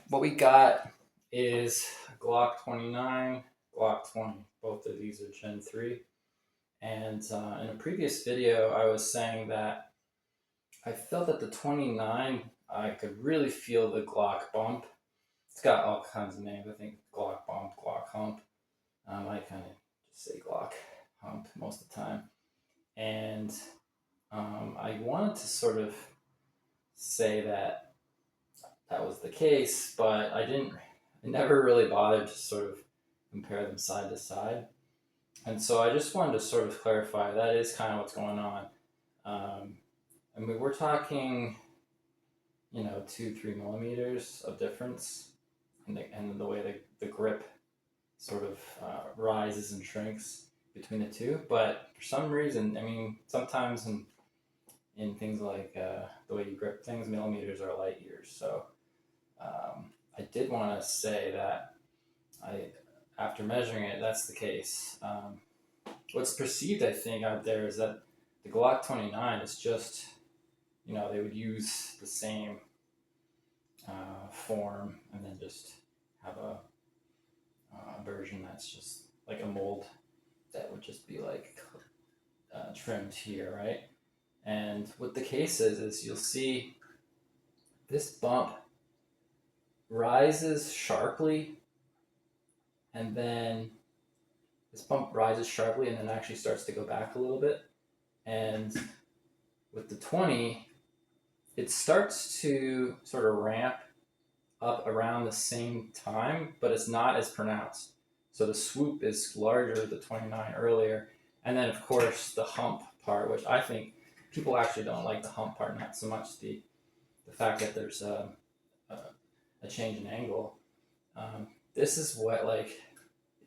what we got is Glock 29, Glock 20. Both of these are Gen 3. And in a previous video, I was saying that I felt that the 29, I could really feel the Glock bump. It's got all kinds of names. I think Glock bump, Glock hump. I kind of just say Glock hump most of the time. And I wanted to sort of say that that was the case, but I never really bothered to sort of compare them side to side. And so I just wanted to sort of clarify that is kind of what's going on. I mean, we're talking, 2-3 millimeters of difference in the way the grip sort of rises and shrinks between the two. But for some reason, I mean, sometimes in things like the way you grip things, millimeters are light years. So I did want to say that after measuring it, that's the case. What's perceived, I think, out there is that the Glock 29 is just, they would use the same form and then just have a version that's just like a mold that would just be like trimmed here, right? And what the case is you'll see this bump rises sharply, and then this bump rises sharply and then actually starts to go back a little bit. And with the 20, it starts to sort of ramp up around the same time, but it's not as pronounced. So the swoop is larger with the 29 earlier. And then, of course, the hump part, which I think people actually don't like the hump part, not so much the fact that there's a change in angle. This is what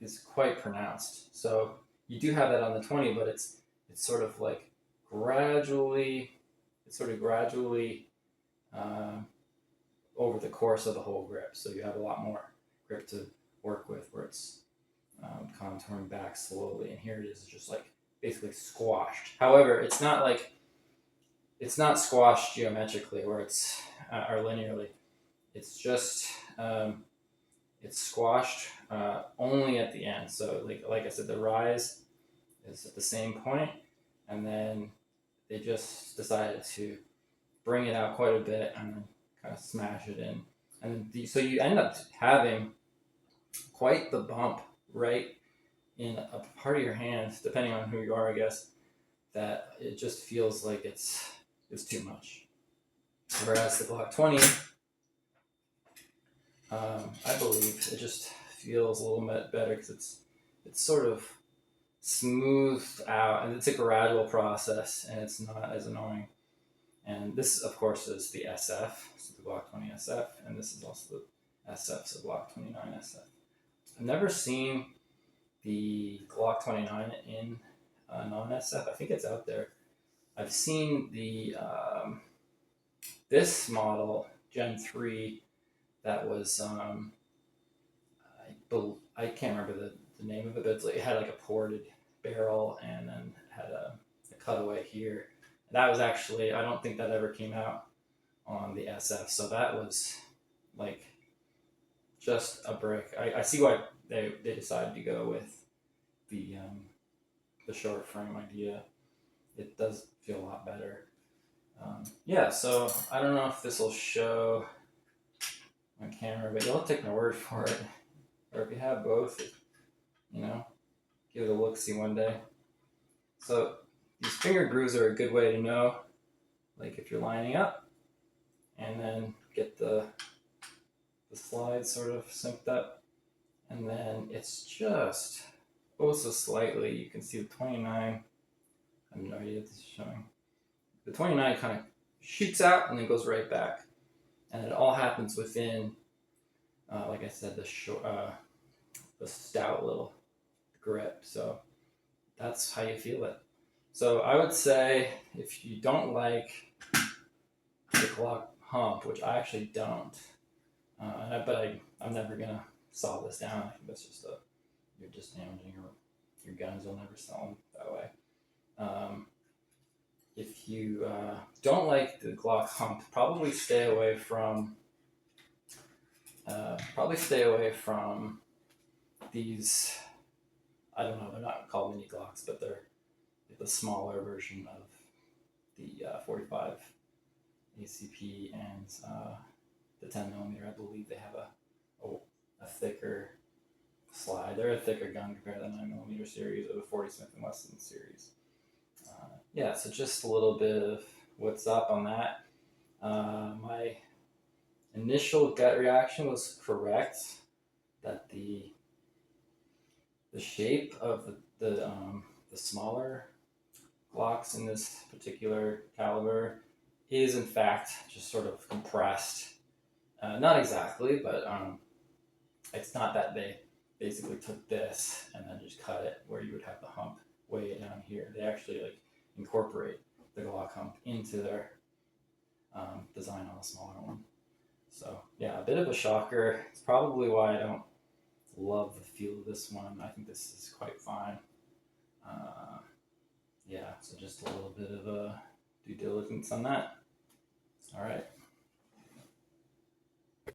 is quite pronounced. So you do have that on the 20, but it's sort of like gradually over the course of the whole grip. So you have a lot more grip to work with, where it's contouring back slowly, and here it is just like basically squashed. However, it's not squashed geometrically where it's or linearly. It's just it's squashed only at the end. So like I said, the rise is at the same point, and then they just decided to bring it out quite a bit and then kind of smash it in. And so you end up having quite the bump right in a part of your hand, depending on who you are, I guess, that it just feels like it's too much. Whereas the Glock 20, I believe it just feels a little bit better because it's sort of smoothed out, and it's a gradual process, and it's not as annoying. And this, of course, is the SF, so the Glock 20 SF, and this is also the SF, so Glock 29 SF. I've never seen the Glock 29 in non-SF. I think it's out there. I've seen the this model, Gen 3, that was, I can't remember the name of it, but it had like a ported barrel and then had a cutaway here. That was actually, I don't think that ever came out on the SF. So that was like just a brick. I see why they decided to go with the short frame idea. It does feel a lot better. Yeah, so I don't know if this will show on camera, but you'll take my word for it. Or if you have both, give it a look-see one day. So these finger grooves are a good way to know, like if you're lining up, and then get the slide sort of synced up, and then it's just so slightly. You can see the 29. I have no idea what this is showing. The 29 kind of shoots out and then goes right back, and it all happens within, like I said, the stout little grip. So that's how you feel it. So I would say if you don't like the Glock Hump, which I actually don't, but I'm never gonna solve this down. I think that's just you're just damaging your guns. You'll never sell them that way. If you don't like the Glock Hump, probably stay away from probably stay away from these. I don't know, they're not called mini Glocks, but they're the smaller version of the 45 ACP and the 10mm. I believe they have a thicker slide. They're a thicker gun compared to the 9mm series or the 40 Smith & Wesson series. Yeah, so just a little bit of what's up on that. My initial gut reaction was correct, that the shape of the smaller Glocks in this particular caliber is in fact just sort of compressed. Not exactly, but it's not that they basically took this and then just cut it where you would have the hump way down here. They actually like incorporate the Glock Hump into their design on the smaller one. So yeah, a bit of a shocker. It's probably why I don't love the feel of this one. I think this is quite fine. Yeah, so just a little bit of due diligence on that. All right.